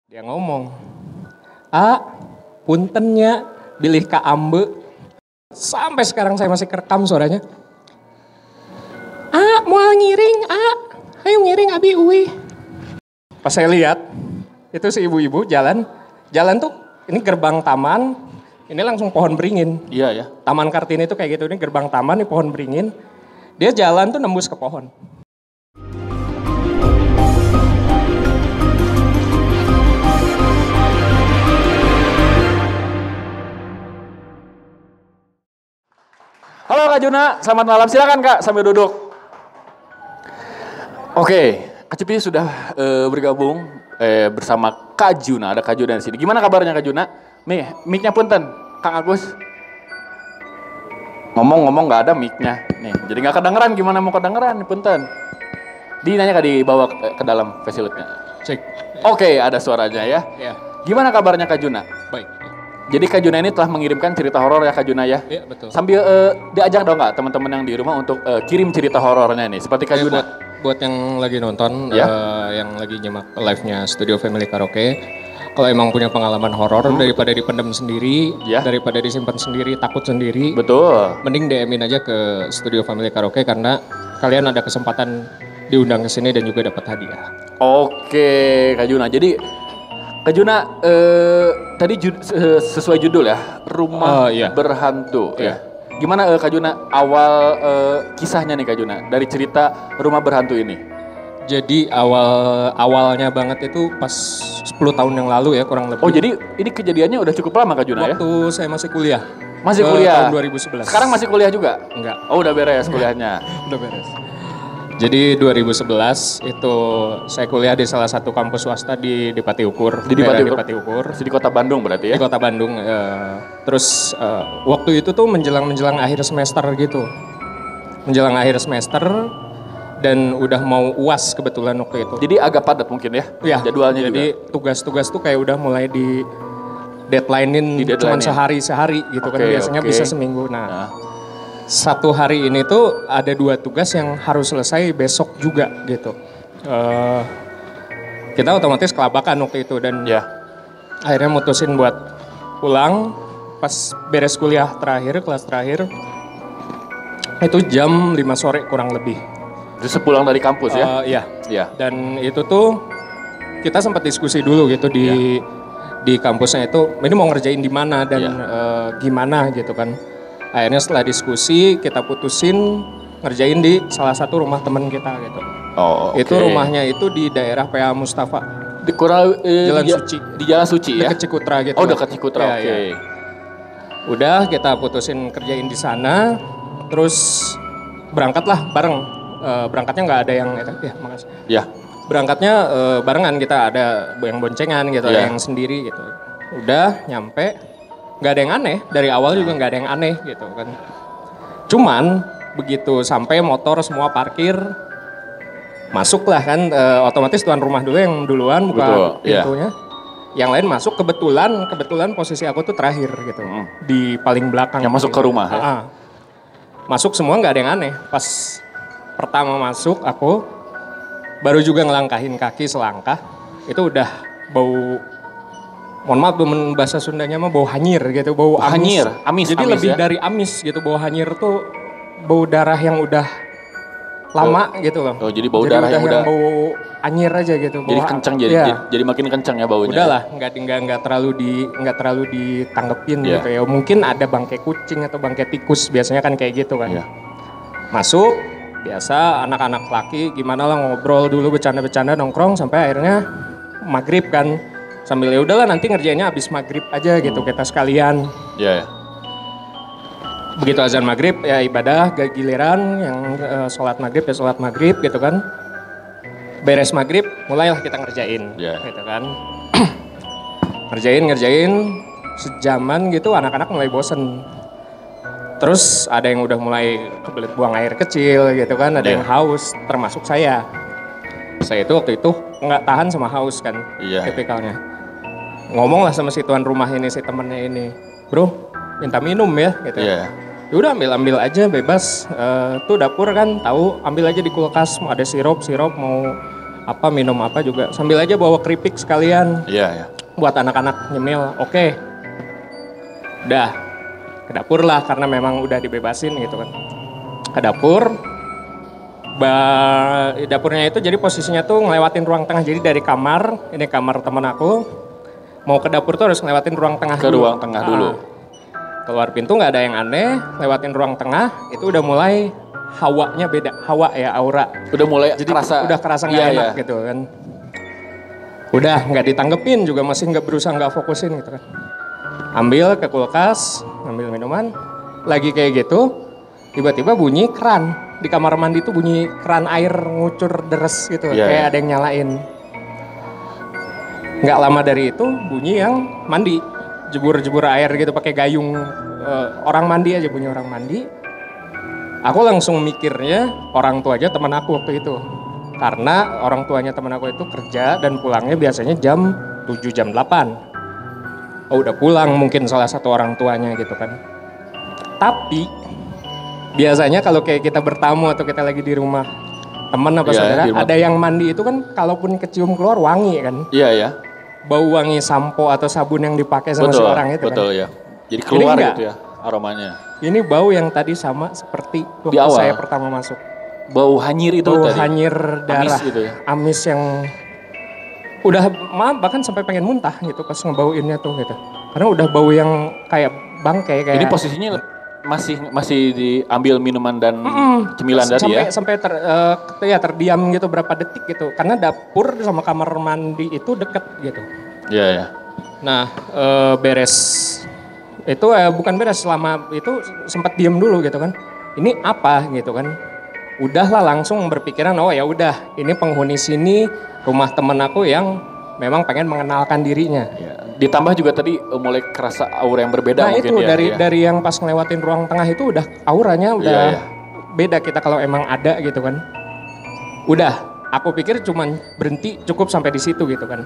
Dia ngomong, puntennya bilih ka ambe. Sampai sekarang saya masih kerekam suaranya. Moal ngiring, ayo ngiring abi uwi. Pas saya lihat, itu si ibu-ibu jalan tuh ini gerbang taman, ini langsung pohon beringin. Iya ya. Taman Kartini itu kayak gitu, ini gerbang taman, ini pohon beringin. Dia jalan tuh nembus ke pohon. Halo Kak Juna, selamat malam. Silakan Kak sambil duduk. Oke, Kak Cipi sudah bergabung bersama Kak Juna. Ada Kak Juna di sini. Gimana kabarnya Kak Juna? Nih, mic-nya punten, Kang Agus. Ngomong-ngomong nggak ada mic-nya. Nih, jadi nggak kedengeran. Gimana mau kedengeran? Punten. Dinanya Kak dibawa ke dalam facility-nya. Cek. Oke, ada suaranya ya. Ya. Gimana kabarnya Kak Juna? Baik. Jadi Kak Juna ini telah mengirimkan cerita horor ya Kak Juna ya? Iya betul. Sambil diajak dong Kak teman-teman yang di rumah untuk kirim cerita horornya nih. Seperti Kak Juna. Buat yang lagi nonton, Ya. yang lagi nyimak live-nya Studio Family Karaoke. Kalau emang punya pengalaman horor daripada dipendam sendiri, Ya. daripada disimpan sendiri, takut sendiri. Betul. Mending DM-in aja ke Studio Family Karaoke karena kalian ada kesempatan diundang ke sini dan juga dapat hadiah. Oke Kak Juna. Jadi Kak Juna tadi sesuai judul ya, Rumah Iya. Berhantu Iya. ya. Gimana Kak Juna awal kisahnya nih Kak Juna dari cerita Rumah Berhantu ini? Jadi awalnya banget itu pas 10 tahun yang lalu ya kurang lebih. Oh jadi ini kejadiannya udah cukup lama Kak Juna ya? Waktu saya masih kuliah. Masih kuliah? Tahun 2011. Sekarang masih kuliah juga? Enggak, Oh udah beres kuliahnya? udah beres. Jadi 2011 itu saya kuliah di salah satu kampus swasta di Pati Ukur. Di daerah Pati Ukur. Di Kota Bandung berarti ya? Di Kota Bandung. Terus waktu itu tuh menjelang akhir semester gitu. Menjelang akhir semester dan udah mau UAS kebetulan waktu itu. Jadi agak padat mungkin ya? Ya, Jadwalnya jadi juga? tugas-tugas tuh kayak udah mulai di deadline-in cuma sehari gitu kan. Biasanya bisa seminggu. Nah, satu hari ini tuh ada 2 tugas yang harus selesai besok juga gitu. Kita otomatis kelabakan waktu itu dan akhirnya mutusin buat pulang pas beres kuliah terakhir, kelas terakhir. Itu jam 5 sore kurang lebih. Terus pulang dari kampus ya? Iya. Dan itu tuh kita sempat diskusi dulu gitu di kampusnya itu. Ini mau ngerjain di mana dan gimana gitu kan. Akhirnya setelah diskusi kita putusin ngerjain di salah satu rumah teman kita gitu. Oh, oke. Itu rumahnya itu di daerah PA Mustafa. Di Jalan Suci. Di Jalan Suci ya? Dekat Cikutra gitu. Oh dekat Cikutra, Ya, oke. ya. Udah kita putusin kerjain di sana, terus berangkatlah bareng. Berangkatnya nggak ada yang, makasih. Ya. Berangkatnya barengan kita ada yang boncengan gitu, ada yang sendiri gitu. Udah nyampe, nggak ada yang aneh. Dari awal juga nggak ada yang aneh gitu kan. Cuman begitu sampai motor semua parkir, masuklah kan otomatis tuan rumah dulu yang duluan buka pintunya. Yang lain masuk kebetulan posisi aku tuh terakhir gitu. Di paling belakang. Yang masuk ke rumah ya? Masuk semua nggak ada yang aneh. Pas pertama masuk aku baru juga ngelangkahin kaki selangkah. Itu udah bau, mohon maaf bahasa Sundanya mah bau hanyir gitu. Bau amis. Hanyir? Amis? Jadi amis, lebih ya? dari amis gitu. Bau hanyir tuh bau darah yang udah lama gitu loh. Oh, jadi bau darah yang udah bau anyir aja gitu. Jadi kencang jadi makin kencang ya baunya. Udahlah, nggak terlalu ditanggepin gitu ya. Mungkin ada bangkai kucing atau bangkai tikus biasanya kan kayak gitu kan. Masuk biasa anak-anak laki gimana lah ngobrol dulu bercanda-bercanda nongkrong sampai akhirnya maghrib kan. Sambil ya udahlah nanti ngerjainnya abis maghrib aja gitu kita sekalian. Iya. Begitu azan maghrib ya ibadah giliran yang sholat maghrib gitu kan. Beres maghrib mulailah kita ngerjain gitu kan. ngerjain sejaman gitu anak-anak mulai bosen. Terus ada yang udah mulai kebelet buang air kecil gitu kan, ada yang haus termasuk saya. Saya itu waktu itu nggak tahan sama haus kan tipikalnya. Ngomong lah sama si tuan rumah ini, si temennya ini, bro minta minum ya gitu. Ya udah ambil aja bebas. Tuh dapur kan tahu, ambil aja di kulkas mau ada sirup mau apa minum apa juga. Sambil aja bawa keripik sekalian. Iya, iya. Buat anak-anak nyemil. Oke. Udah ke dapur lah karena memang udah dibebasin gitu kan. Ke dapur. Dapurnya itu jadi posisinya tuh ngelewatin ruang tengah. Jadi dari kamar, ini kamar teman aku. Mau ke dapur tuh harus ngelewatin ruang tengah Ke dulu. ruang tengah dulu. Keluar pintu nggak ada yang aneh, lewatin ruang tengah itu udah mulai hawanya beda, hawa ya aura. Udah mulai Jadi kerasa. udah kerasa nggak Iya, enak iya. gitu kan. Udah nggak ditanggepin juga masih nggak berusaha nggak fokusin gitu kan. Ambil ke kulkas, ambil minuman, lagi kayak gitu, tiba-tiba bunyi keran di kamar mandi tuh bunyi keran air ngucur deres gitu, Iya, kayak iya. ada yang nyalain. Nggak lama dari itu bunyi yang mandi, jebur air gitu pakai gayung, orang mandi aja bunyi orang mandi. Aku langsung mikirnya orang tua aja teman aku waktu itu. Karena orang tuanya teman aku itu kerja dan pulangnya biasanya jam 7 jam 8. Oh udah pulang mungkin salah satu orang tuanya gitu kan. Tapi biasanya kalau kayak kita bertamu atau kita lagi di rumah teman apa Iya, saudara, di rumah. ada yang mandi itu kan kalaupun kecium keluar wangi kan. Iya, iya. Bau wangi sampo atau sabun yang dipakai sama si Betul, orang itu betul kan. ya. Jadi keluar enggak. gitu ya aromanya. Ini bau yang tadi sama seperti waktu Di awal. saya pertama masuk. Bau hanyir itu Bau tadi. hanyir darah, Amis gitu ya. amis yang udah bahkan sampai pengen muntah gitu pas ngebauinnya tuh gitu. Karena udah bau yang kayak bangkai kayak. Ini posisinya masih diambil minuman dan cemilan tadi sampai ya. sampai terdiam gitu berapa detik gitu. Karena dapur sama kamar mandi itu deket gitu. Iya, iya. Nah beres itu bukan beres selama itu sempat diem dulu gitu kan. Ini apa gitu kan? Udahlah langsung berpikiran oh ya udah ini penghuni sini rumah temen aku yang memang pengen mengenalkan dirinya. Ya. Ditambah juga tadi mulai kerasa aura yang berbeda Nah mungkin itu ya. dari yang pas ngelewatin ruang tengah itu udah auranya udah Iya, iya. beda kita kalau emang ada gitu kan. Udah aku pikir cuman berhenti cukup sampai di situ gitu kan.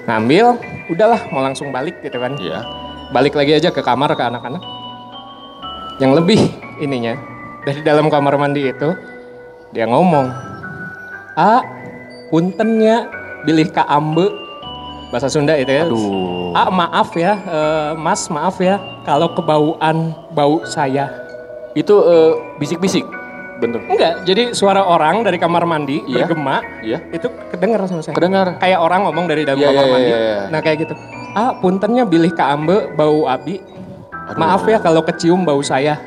Ngambil udahlah mau langsung balik gitu kan. Iya. Balik lagi aja ke kamar ke anak-anak. Yang lebih ininya dari dalam kamar mandi itu dia ngomong, puntennya bilih ka ambe bahasa Sunda itu ya. Aduh. Maaf ya, Mas maaf ya kalau kebauan bau saya. Itu bisik-bisik bentuk. Enggak, jadi suara orang dari kamar mandi Iya. bergema, Iya. itu kedengar sama saya. Kedengar. Kayak orang ngomong dari dalam Iya, kamar iya, mandi. iya, iya. Nah kayak gitu. Puntennya bilih ka ambe bau abi. Aduh. Maaf ya kalau kecium bau saya.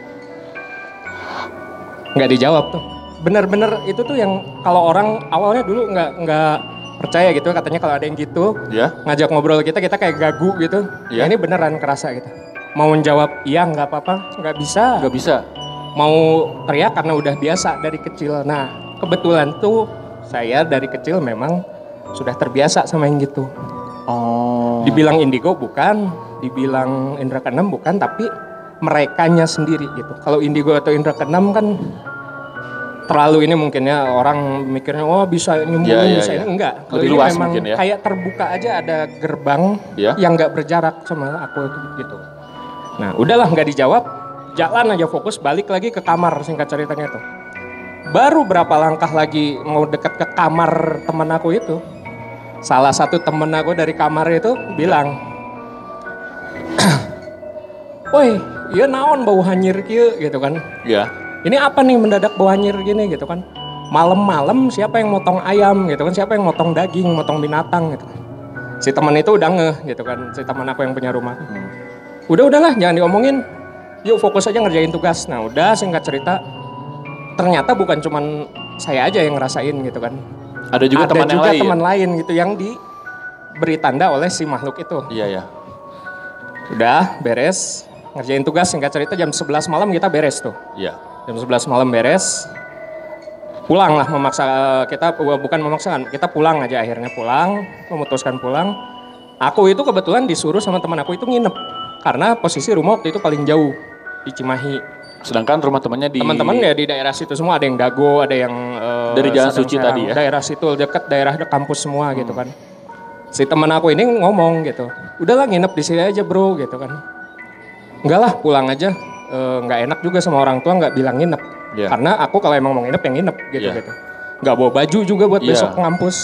Nggak dijawab tuh. Bener-bener itu tuh yang kalau orang awalnya dulu nggak percaya gitu katanya kalau ada yang gitu Ya. ngajak ngobrol kita kayak gagu gitu. Iya. Ini beneran kerasa gitu. Mau jawab iya nggak apa-apa nggak bisa. Gak bisa. Mau teriak karena udah biasa dari kecil. Nah kebetulan tuh saya dari kecil memang sudah terbiasa sama yang gitu. Oh. Dibilang indigo bukan, dibilang indra keenam bukan, tapi merekanya sendiri gitu. Kalau indigo atau indra keenam kan terlalu ini mungkin ya orang mikirnya oh bisa nyembunyi Iya, iya, bisa iya. ini enggak. Kalau Lebih ini luas memang mungkin ya. kayak terbuka aja ada gerbang Iya. yang nggak berjarak sama aku gitu. Nah udahlah nggak dijawab, jalan aja fokus balik lagi ke kamar singkat ceritanya tuh. Baru berapa langkah lagi mau deket ke kamar teman aku itu, salah satu temen aku dari kamar itu bilang, woi, iya naon bau hanyir kieu gitu kan. Iya. Ini apa nih mendadak bau hanyir gini gitu kan. Malam-malam siapa yang motong ayam gitu kan, siapa yang motong daging, motong binatang gitu. Si teman itu udah ngeh gitu kan, si teman aku yang punya rumah. Udahlah jangan diomongin, yuk fokus aja ngerjain tugas. Nah udah singkat cerita, ternyata bukan cuman saya aja yang ngerasain gitu kan. Ada juga teman yang lain. Teman lain gitu yang diberi tanda oleh si makhluk itu. Iya, iya. Udah beres, ngerjain tugas singkat cerita jam 11 malam kita beres tuh. Iya. Jam 11 malam beres, pulang lah bukan memaksakan, kita pulang aja akhirnya pulang, memutuskan pulang. Aku itu kebetulan disuruh sama teman aku itu nginep, karena posisi rumah waktu itu paling jauh, di Cimahi. Sedangkan rumah temannya di... Teman-teman ya di daerah situ semua, ada yang Dago, ada yang Dari Jalan Sadang Suci Serang, tadi ya? daerah situ, deket daerah kampus semua gitu kan. Si teman aku ini ngomong gitu, udahlah nginep di sini aja bro gitu kan. Enggak lah pulang aja. Nggak enak juga sama orang tua nggak bilang nginep. Iya. Karena aku kalau emang mau nginep yang nginep gitu. Iya. nggak bawa baju juga buat Iya. besok ke ngampus.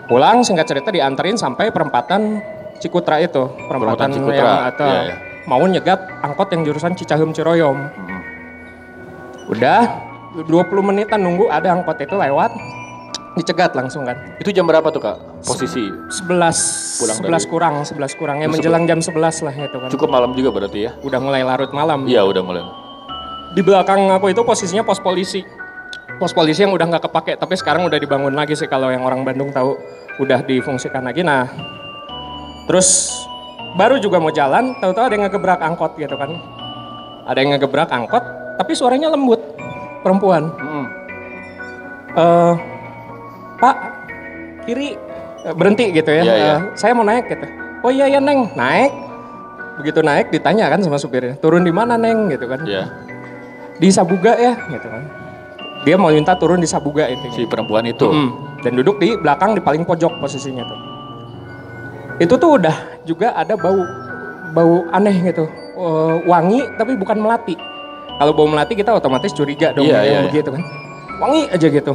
Pulang singkat cerita dianterin sampai perempatan Cikutra itu, perempatan Cikutra, yang atau iya, iya. mau nyegat angkot yang jurusan Cicaheum Ciroyom. Udah 20 menitan nunggu ada angkot itu lewat, dicegat langsung kan. Itu jam berapa tuh Kak? Posisi 11 Pulang 11 kurang ya menjelang jam 11 lah itu kan. cukup malam juga berarti ya? Udah mulai larut malam. Iya udah mulai. Di belakang aku itu posisinya pos polisi. Pos polisi yang udah nggak kepake, tapi sekarang udah dibangun lagi sih kalau yang orang Bandung tahu, udah difungsikan lagi. Nah, terus baru juga mau jalan, tahu-tahu ada yang ngegebrak angkot gitu kan. Ada yang ngegebrak angkot, tapi suaranya lembut, perempuan. Pak, kiri, berhenti gitu ya. Iya, iya. Saya mau naik gitu. Oh iya ya Neng, naik. Begitu naik ditanya kan sama supirnya, turun di mana Neng gitu kan. Iya. Di Sabuga ya gitu kan. Dia mau minta turun di Sabuga intinya. Si perempuan itu. Dan duduk di belakang di paling pojok posisinya tuh. Itu tuh udah juga ada bau aneh gitu. Wangi tapi bukan melati. Kalau bau melati kita otomatis curiga dong yang begitu kan. Wangi aja gitu.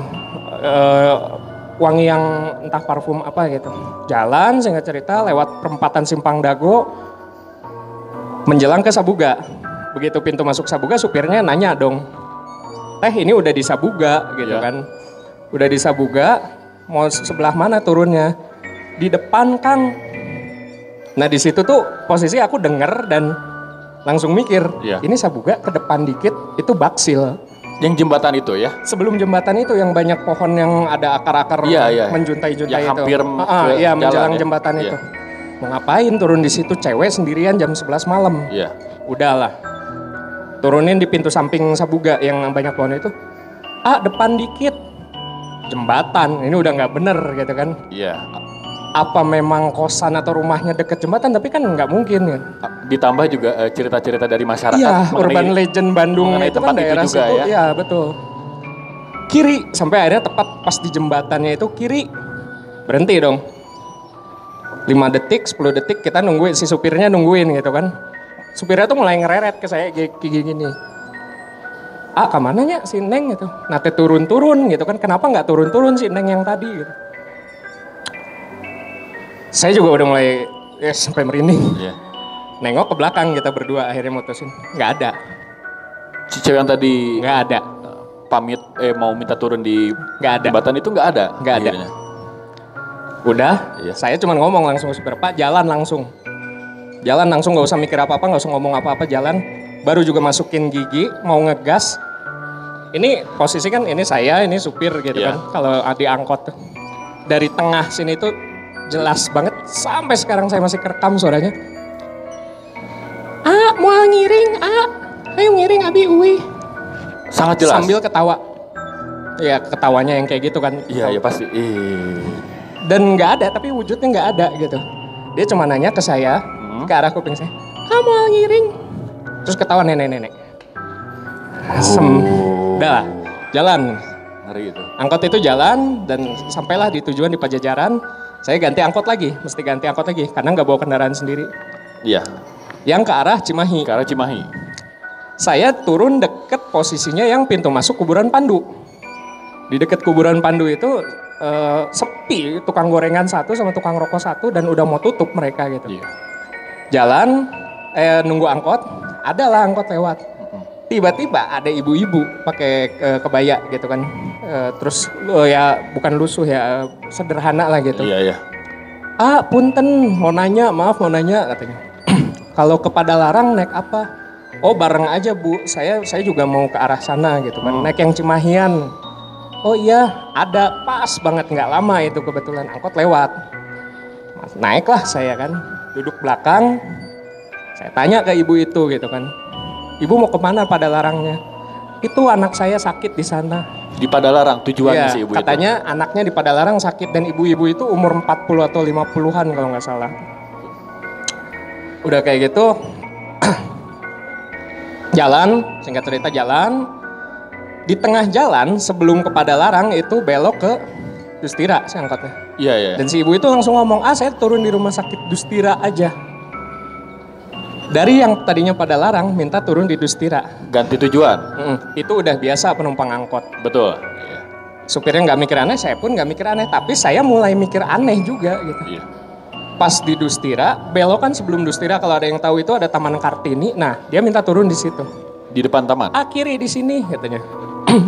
Wangi yang entah parfum apa gitu. Jalan singkat cerita lewat perempatan Simpang Dago menjelang ke Sabuga. Begitu pintu masuk Sabuga supirnya nanya dong. Teh ini udah di Sabuga gitu kan. Udah di Sabuga, mau sebelah mana turunnya? Di depan Kang. Nah di situ tuh posisi aku denger dan langsung mikir, ini Sabuga ke depan dikit itu Baksil. Yang jembatan itu ya? Sebelum jembatan itu yang banyak pohon yang ada akar-akar menjuntai-juntai yang itu. hampir menjelang jembatan itu. Mau ngapain turun di situ cewek sendirian jam 11 malam? Iya. Udahlah. Turunin di pintu samping Sabuga yang banyak pohon itu. Depan dikit. Jembatan. Ini udah nggak bener gitu kan. Iya. Apa memang kosan atau rumahnya deket jembatan? Tapi kan nggak mungkin ya. Ditambah juga cerita-cerita dari masyarakat. Iya, urban legend Bandung itu kan daerah juga, situ. ya? Iya, betul. Kiri. Sampai akhirnya tepat pas di jembatannya itu kiri. Berhenti dong. 5 detik, 10 detik kita nungguin. Si supirnya nungguin gitu kan. Supirnya tuh mulai ngereret ke saya kayak gini. Kemananya si Neng gitu. Nate turun-turun gitu kan. Kenapa nggak turun-turun si Neng yang tadi gitu. Saya juga udah mulai sampai merinding. Iya. Nengok ke belakang kita berdua akhirnya mutusin. Nggak ada. Si cewek yang tadi nggak ada. Pamit mau minta turun di nggak ada. jembatan itu nggak ada. Nggak ada. Udah, saya cuma ngomong langsung supir, Pak jalan langsung. Jalan langsung nggak usah mikir apa-apa, nggak usah ngomong apa-apa, jalan. Baru juga masukin gigi, mau ngegas. Ini posisi kan ini saya, ini supir gitu kan. Kalau di angkot tuh. Dari tengah sini tuh jelas banget. Sampai sekarang saya masih kerekam suaranya. Mau ngiring, ayo ngiring abi uwi. Sangat jelas. Sambil ketawa. Ya ketawanya yang kayak gitu kan. Iya pasti. Dan nggak ada, tapi wujudnya nggak ada gitu. Dia cuma nanya ke saya, ke arah kuping saya, mau ngiring? Terus ketawa nenek-nenek. Udah lah, jalan. Ngeri itu. Angkot itu jalan dan sampailah di tujuan di Pajajaran. Saya ganti angkot lagi, mesti ganti angkot lagi karena nggak bawa kendaraan sendiri. Iya. Yang ke arah Cimahi. Ke arah Cimahi. Saya turun deket posisinya yang pintu masuk kuburan Pandu. Di deket kuburan Pandu itu sepi, tukang gorengan satu sama tukang rokok satu dan udah mau tutup mereka gitu. Iya. Jalan, nunggu angkot, adalah angkot lewat. Tiba-tiba ada ibu-ibu pakai kebaya gitu kan. Terus ya bukan lusuh ya, sederhana lah gitu. Iya. Punten, mau nanya, maaf mau nanya katanya. Kalau ke Padalarang naik apa? Oh bareng aja Bu, saya juga mau ke arah sana gitu kan. Naik yang Cimahian. Oh iya, ada pas banget nggak lama itu kebetulan angkot lewat. Naiklah saya kan, duduk belakang. Saya tanya ke ibu itu gitu kan. Ibu mau kemana Padalarangnya? Itu anak saya sakit di sana. Di Padalarang tujuannya si ibu katanya itu. Anaknya di Padalarang sakit dan ibu-ibu itu umur 40 atau 50-an kalau nggak salah. Udah kayak gitu, jalan, singkat cerita jalan. Di tengah jalan sebelum ke Padalarang itu belok ke Dustira si angkotnya. Iya. Dan si ibu itu langsung ngomong, saya turun di rumah sakit Dustira aja. Dari yang tadinya Padalarang minta turun di Dustira. Ganti tujuan. Itu udah biasa penumpang angkot. Betul. supirnya nggak mikir aneh, saya pun nggak mikir aneh. Tapi saya mulai mikir aneh juga gitu. Iya. Pas di Dustira, belokan sebelum Dustira kalau ada yang tahu itu ada Taman Kartini. Nah, dia minta turun di situ. Di depan taman? Akhirnya di sini katanya.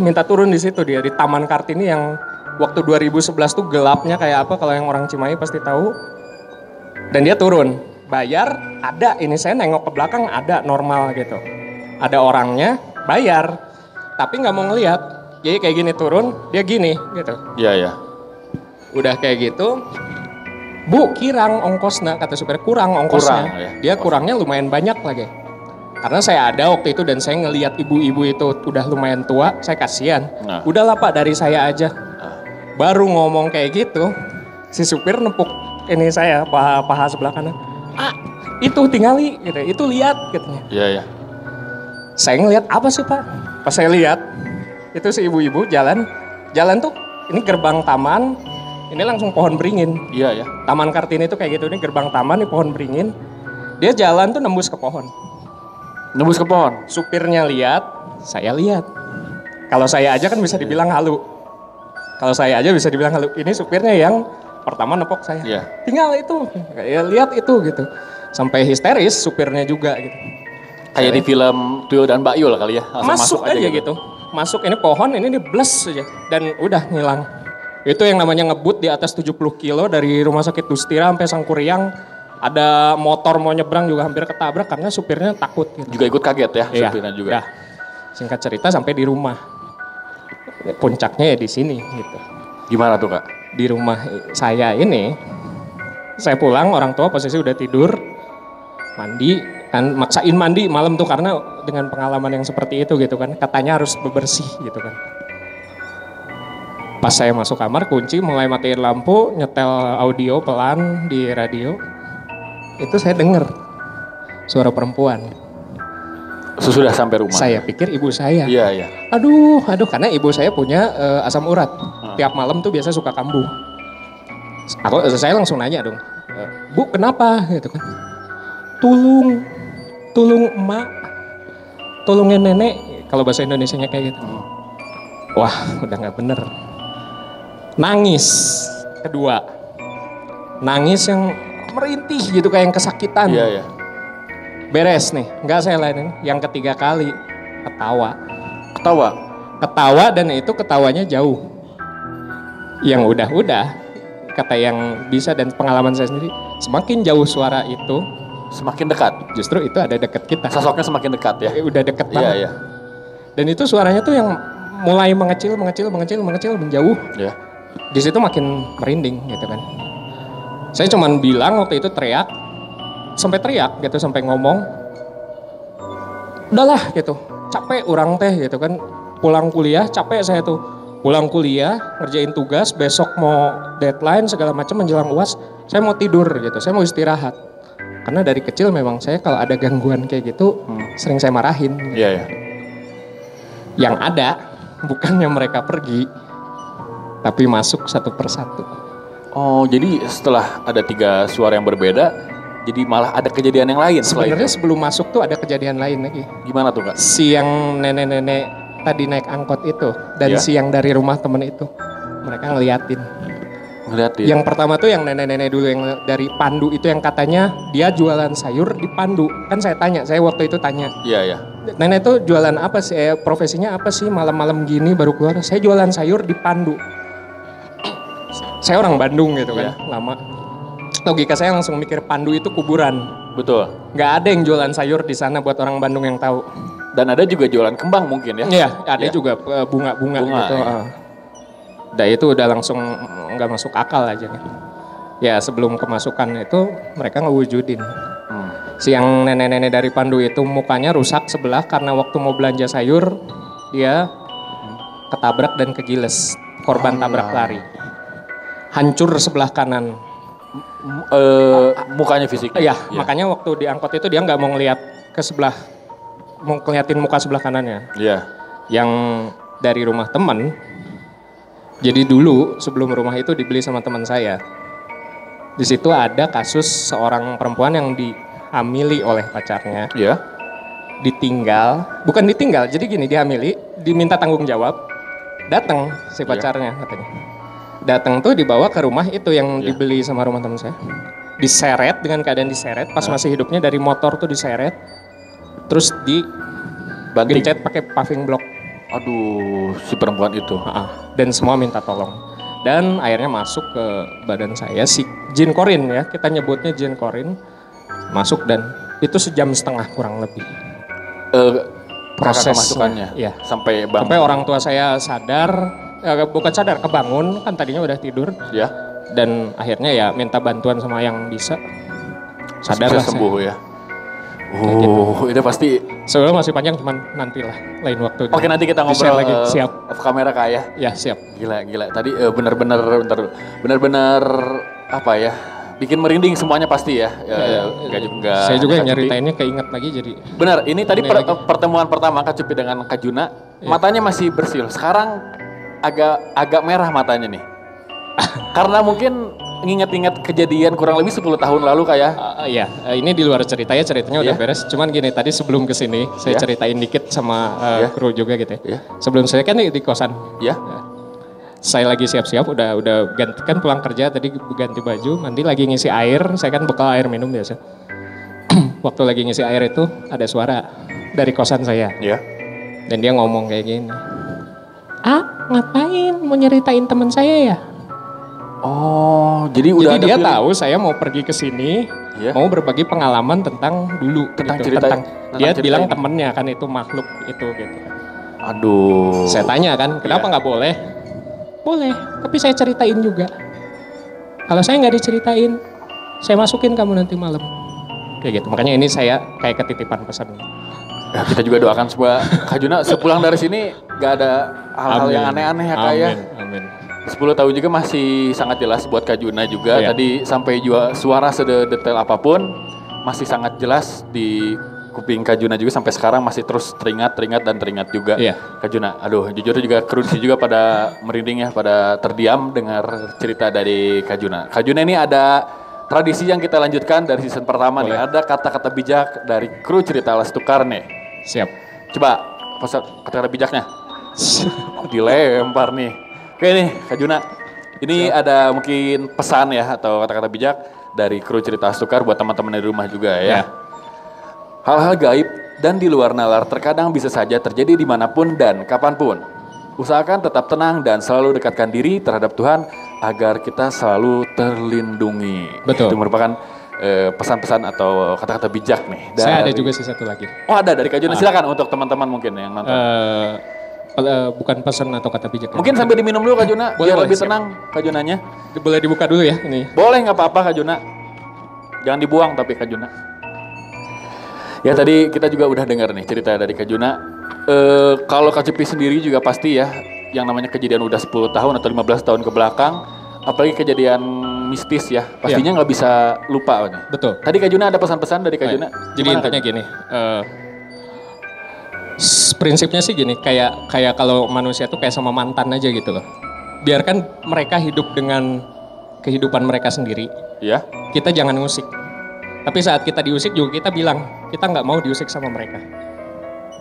Minta turun di situ dia di Taman Kartini yang waktu 2011 tuh gelapnya kayak apa kalau yang orang Cimahi pasti tahu. Dan dia turun, bayar ada. Ini saya nengok ke belakang ada normal gitu. Ada orangnya, bayar. Tapi nggak mau ngelihat. Jadi kayak gini turun, dia gini gitu. Iya, iya. Udah kayak gitu. Bu, kirang ongkosnya, kata supir, kurang ongkosnya. Kurang, ya. Dia kurangnya lumayan banyak lagi. Karena saya ada waktu itu dan saya ngelihat ibu-ibu itu udah lumayan tua, saya kasihan. Nah. Udahlah Pak, dari saya aja. Baru ngomong kayak gitu, si supir nepuk ini saya, paha sebelah kanan. Ah, itu tinggali, gitu. Itu lihat, katanya. Iya, iya. Saya ngelihat apa sih Pak? Pas saya lihat, itu si ibu-ibu jalan tuh, ini gerbang taman, ini langsung pohon beringin. Iya, ya. Taman Kartini itu kayak gitu, ini gerbang taman, ini pohon beringin. Dia jalan tuh nembus ke pohon. Nembus ke pohon? Supirnya lihat, saya lihat. Kalau saya aja kan bisa dibilang halu. Kalau saya aja bisa dibilang halu. Ini supirnya yang pertama nepok saya. Iya. Tinggal itu, ya lihat itu gitu. Sampai histeris supirnya juga gitu. Kayak di film Tuyul dan Mbak Yul kali ya? Masuk aja gitu. Masuk ini pohon, ini bles aja. Dan udah ngilang. Itu yang namanya ngebut di atas 70 kilo dari Rumah Sakit Dustira sampai Sangkuriang. Ada motor mau nyebrang juga hampir ketabrak karena supirnya takut gitu. Juga ikut kaget ya Iya, supirnya juga. Dah. Singkat cerita sampai di rumah. Puncaknya ya di sini gitu. Gimana tuh Kak? Di rumah saya ini, saya pulang orang tua posisi udah tidur, mandi, kan maksain mandi malam tuh karena dengan pengalaman yang seperti itu gitu kan, katanya harus bebersih gitu kan. Pas saya masuk kamar, kunci, mulai matiin lampu, nyetel audio pelan di radio, itu saya dengar suara perempuan. Sesudah sampai rumah? Saya pikir ibu saya. Iya, iya. Aduh, karena ibu saya punya asam urat. Tiap malam tuh biasa suka kambuh. Saya langsung nanya dong, Bu kenapa? Gitu kan. Tulung emak, tulungin nenek. Kalau bahasa Indonesianya kayak gitu. Wah, udah nggak bener. Nangis kedua, nangis yang merintih gitu kayak yang kesakitan. Iya, iya. Beres nih, nggak saya lainin. Yang ketiga kali, ketawa. Ketawa? Ketawa dan itu ketawanya jauh. Yang udah, kata yang bisa dan pengalaman saya sendiri, semakin jauh suara itu, semakin dekat? Justru itu ada dekat kita. Sosoknya semakin dekat ya? Udah deket banget. Iya, iya. Dan itu suaranya tuh yang mulai mengecil, menjauh. Iya. Di situ makin merinding gitu kan. Saya cuman bilang waktu itu teriak gitu, sampai ngomong, udahlah gitu, capek orang teh gitu kan, pulang kuliah capek saya tuh, pulang kuliah ngerjain tugas, besok mau deadline segala macam menjelang UAS, saya mau tidur gitu, saya mau istirahat. Karena dari kecil memang saya kalau ada gangguan kayak gitu sering saya marahin. Gitu. Iya, iya. Yang ada bukannya mereka pergi, tapi masuk satu persatu. Oh, jadi setelah ada 3 suara yang berbeda, jadi malah ada kejadian yang lain setelah Sebenarnya itu? sebelum masuk tuh ada kejadian lain lagi. Gimana tuh Kak? Si yang nenek-nenek tadi naik angkot itu dan Iya. si yang dari rumah temen itu, mereka ngeliatin. Ngeliatin? Yang pertama tuh yang nenek-nenek dulu yang dari Pandu itu yang katanya dia jualan sayur di Pandu. Kan saya waktu itu tanya. Iya, iya. Nenek tuh jualan apa sih? Profesinya apa sih? Malam-malam gini baru keluar. Saya jualan sayur di Pandu. Saya orang Bandung gitu kan, lama. Logika saya langsung mikir Pandu itu kuburan. Betul. Nggak ada yang jualan sayur di sana buat orang Bandung yang tahu. Dan ada juga jualan kembang mungkin ya? Iya, ada Ya. juga bunga-bunga gitu. Ya. Dan itu udah langsung nggak masuk akal aja kan. Ya sebelum kemasukan itu mereka ngewujudin. Si yang nenek-nenek dari Pandu itu mukanya rusak sebelah karena waktu mau belanja sayur dia ketabrak dan kegiles. Korban tabrak lari. Hancur sebelah kanan. Mukanya fisiknya? Iya, makanya waktu di angkot itu dia nggak mau ngelihat ke sebelah, mau ngeliatin muka sebelah kanannya. Iya. Yang dari rumah teman, jadi dulu sebelum rumah itu dibeli sama teman saya. Di situ ada kasus seorang perempuan yang dihamili oleh pacarnya. Iya. Bukan ditinggal, jadi gini, dihamili, diminta tanggung jawab. Datang si pacarnya katanya. Datang tuh dibawa ke rumah itu yang dibeli sama rumah teman saya. Diseret dengan keadaan diseret pas masih hidupnya dari motor tuh diseret. Terus digencet pakai paving block. Aduh, si perempuan itu. Dan semua minta tolong. Dan akhirnya masuk ke badan saya si jin korin ya, kita nyebutnya jin korin. Masuk dan itu 1,5 jam kurang lebih. Proses kemasukannya. Iya. Sampai orang tua saya sadar, bukan sadar, kebangun kan tadinya udah tidur. Ya. Dan akhirnya ya minta bantuan sama yang bisa. Sadar lah sembuh saya. Ya. Gitu. Itu pasti. Sebenarnya masih panjang, cuman nantilah lain waktu. Oke, nanti kita ngobrol lagi. Siap. Off kamera Kak ya. Ya siap. Gila. Tadi benar-benar apa ya? Bikin merinding semuanya pasti ya. Enggak. Saya juga nyeritainnya keinget lagi jadi. Benar. Ini tadi pertemuan pertama Kak Cupi dengan Kak Juna, matanya masih bersih. Sekarang agak merah matanya nih. Karena mungkin nginget-inget kejadian kurang lebih 10 tahun lalu kayak. Iya, ini di luar ceritanya udah beres. Cuman gini, tadi sebelum kesini saya ceritain dikit sama kru juga gitu ya. Sebelum saya kan di kosan. Iya. Saya lagi siap-siap, udah ganti kan pulang kerja tadi ganti baju, mandi lagi ngisi air. Saya kan bekal air minum biasa. Waktu lagi ngisi air itu ada suara dari kosan saya. Iya. Dan dia ngomong kayak gini. Ngapain? Mau nyeritain teman saya ya? Oh, jadi dia tahu saya mau pergi ke sini, mau berbagi pengalaman tentang dulu, tentang gitu. cerita. Dia bilang temennya kan itu makhluk itu gitu. Aduh. Saya tanya kan, kenapa nggak boleh? Boleh, tapi saya ceritain juga. Kalau saya nggak diceritain, saya masukin kamu nanti malam. Kayak gitu. Makanya ini saya kayak ketitipan pesan. Ya, kita juga doakan supaya Kak Juna sepulang dari sini nggak ada hal-hal yang aneh-aneh ya Kak ya. Amin. 10 tahun juga masih sangat jelas buat Kak Juna juga. Tadi sampai juga suara sedetail apapun masih sangat jelas di kuping Kak Juna juga sampai sekarang masih terus teringat juga. Kak Juna, aduh jujur juga kru di sini juga pada merinding ya, pada terdiam dengar cerita dari Kak Juna. Kak Juna ini ada tradisi yang kita lanjutkan dari season pertama nih. Ada kata-kata bijak dari kru cerita Alas Tukar nih. Siap. Coba kata-kata bijaknya. Dilempar nih. Oke nih Kak Juna, ini ada mungkin pesan ya atau kata-kata bijak dari kru cerita Alas Tukar buat teman-teman di rumah juga ya. Hal-hal gaib dan di luar nalar terkadang bisa saja terjadi dimanapun dan kapanpun. Usahakan tetap tenang dan selalu dekatkan diri terhadap Tuhan agar kita selalu terlindungi. Betul. Itu merupakan pesan-pesan atau kata-kata bijak nih. Saya ada juga sih satu lagi. Oh ada dari Kak Juna, silakan untuk teman-teman mungkin yang nonton. Bukan pesan atau kata bijak. Mungkin sambil diminum dulu Kak Juna, biar lebih siap. tenang Kak Junanya. Boleh dibuka dulu ya ini. Boleh nggak apa-apa Kak Juna. Jangan dibuang tapi Kak Juna. Ya tadi kita juga udah dengar nih cerita dari Kak Juna. Kalau Kak Cepi sendiri juga pasti ya, yang namanya kejadian udah 10 tahun atau 15 tahun ke belakang, apalagi kejadian mistis ya, pastinya nggak bisa lupa. Betul. Tadi Kak Juna ada pesan-pesan dari Kak Juna? Jadi intinya gini, prinsipnya sih gini, kayak kalau manusia tuh kayak sama mantan aja gitu loh. Biarkan mereka hidup dengan kehidupan mereka sendiri. Iya. Kita jangan ngusik. Tapi saat kita diusik juga kita bilang, kita nggak mau diusik sama mereka.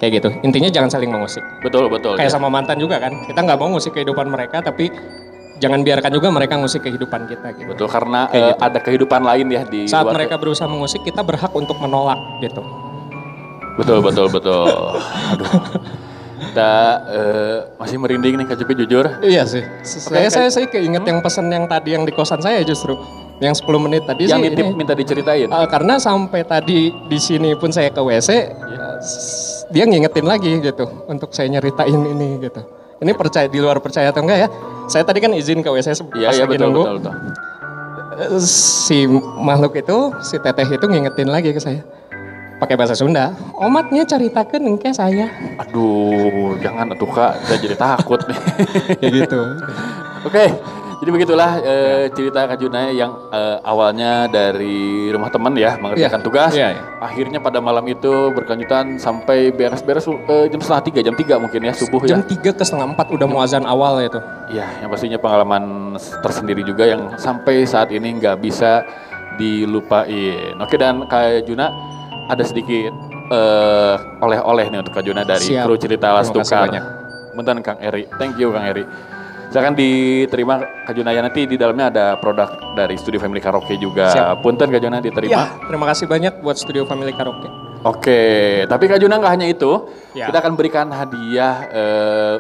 Kayak gitu, intinya jangan saling mengusik. Betul. Kayak sama mantan juga kan, kita nggak mau ngusik kehidupan mereka, tapi jangan biarkan juga mereka ngusik kehidupan kita. Gitu. Betul, karena ada kehidupan lain ya di saat luar. Mereka berusaha mengusik, kita berhak untuk menolak gitu. Betul. Aduh. Kita masih merinding nih Kak Cepi jujur. Iya sih. Saya keinget yang pesan yang tadi yang di kosan saya justru. Yang 10 menit tadi yang sih. Yang minta diceritain. Karena sampai tadi di sini pun saya ke WC, dia ngingetin lagi gitu untuk saya nyeritain ini gitu. Ini percaya di luar percaya atau enggak ya? Saya tadi kan izin ke WC pas lagi nunggu. Betul. Si makhluk itu, si teteh itu ngingetin lagi ke saya. Pakai bahasa Sunda, omatnya ceritakan engke saya. Aduh, jangan atuh Kak, saya jadi takut nih. Ya gitu. Oke, jadi begitulah cerita Kak Juna yang awalnya dari rumah teman ya, mengerjakan tugas. Akhirnya pada malam itu berkelanjutan sampai beres-beres jam 2:30, jam 3 mungkin ya, subuh jam ya. Jam 3 ke setengah 4 udah mau azan awal itu. Iya, yang pastinya pengalaman tersendiri juga yang sampai saat ini nggak bisa dilupain. Oke, dan Kak Juna ada sedikit oleh-oleh nih untuk Kak Juna dari kru cerita Alas Tukar. Punten Kang Eri. Thank you Kang Eri. Silakan diterima Kak Juna ya, nanti di dalamnya ada produk dari Studio Family Karaoke juga. Siap. Punten Kak Juna diterima. Ya, terima kasih banyak buat Studio Family Karaoke. Oke, tapi Kak Juna nggak hanya itu, Ya. kita akan berikan hadiah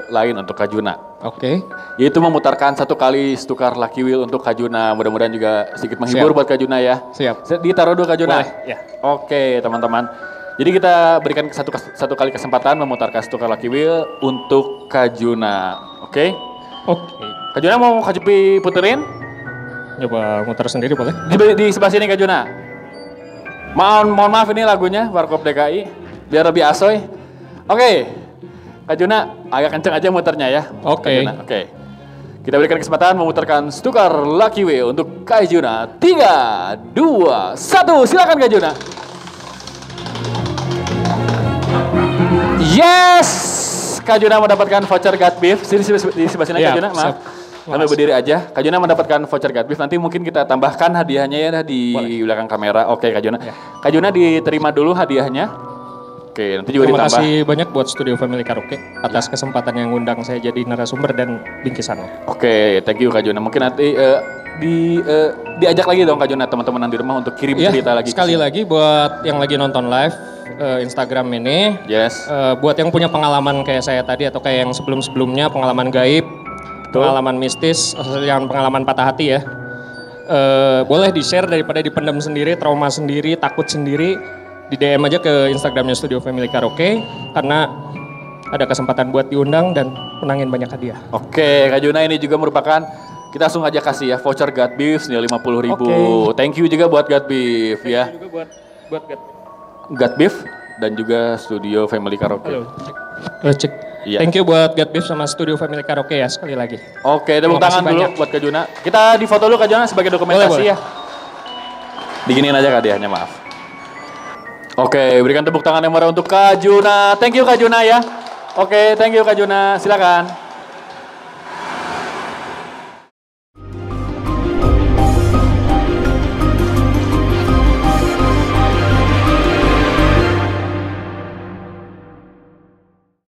lain untuk Kak Juna. Oke. Yaitu memutarkan 1 kali stukar Lucky Wheel untuk Kak Juna. Mudah-mudahan juga sedikit menghibur buat Kak Juna ya. Siap. Ditaruh dulu Kak Juna. Boleh, ya. Oke teman-teman. Jadi kita berikan satu kali kesempatan memutarkan stukar Lucky Wheel untuk Kak Juna. Oke? Oke. Kak Juna mau Kak Jupi puterin? Coba muter sendiri boleh? Di sebelah sini Kak Juna. Mohon maaf ini lagunya Warkop DKI biar lebih asoy. Oke. Kak Juna agak kenceng aja muternya ya. Oke. Kak Juna, oke. Kita berikan kesempatan memutarkan stukar Lucky Wheel untuk Kak Juna. 3, 2, 1. Silakan Kak Juna. Yes. Kak Juna mendapatkan voucher God Beef. Di sebelah sini Ya, Kak Juna, maaf. Sambil berdiri aja. Kak Juna mendapatkan voucher God Beef. Nanti mungkin kita tambahkan hadiahnya ya di belakang kamera. Oke Kak Juna. Ya. Kak Juna diterima dulu hadiahnya. Oke, nanti juga Terima ditambah. kasih banyak buat Studio Family Karaoke atas kesempatan yang ngundang saya jadi narasumber dan bingkisannya. Oke, thank you Kak Juna. Mungkin nanti diajak lagi dong Kak Juna teman-teman di rumah untuk kirim Iya, cerita lagi. sekali lagi buat yang lagi nonton live Instagram ini, Yes. buat yang punya pengalaman kayak saya tadi atau kayak yang sebelum-sebelumnya pengalaman gaib, pengalaman mistis, yang pengalaman patah hati ya, boleh di-share daripada dipendam sendiri, trauma sendiri, takut sendiri, di DM aja ke Instagramnya Studio Family Karaoke karena ada kesempatan buat diundang dan menangin banyak hadiah. Oke, Kak Juna ini juga merupakan kita langsung aja kasih ya voucher God Beef senilai 50.000. Oke. Thank you juga buat God Beef ya. Juga buat God Beef dan juga Studio Family Karaoke. Halo, cek. Iya. Thank you buat God Beef sama Studio Family Karaoke ya sekali lagi. Oke, tepuk Terima tangan kasih dulu banyak. buat Kak Juna. Kita di foto dulu Kak Juna sebagai dokumentasi Boleh, boleh. ya. Diginiin aja hadiahnya, maaf. Oke, berikan tepuk tangan yang meriah untuk Kak Juna. Thank you Kak Juna ya. Oke, thank you Kak Juna. Silakan.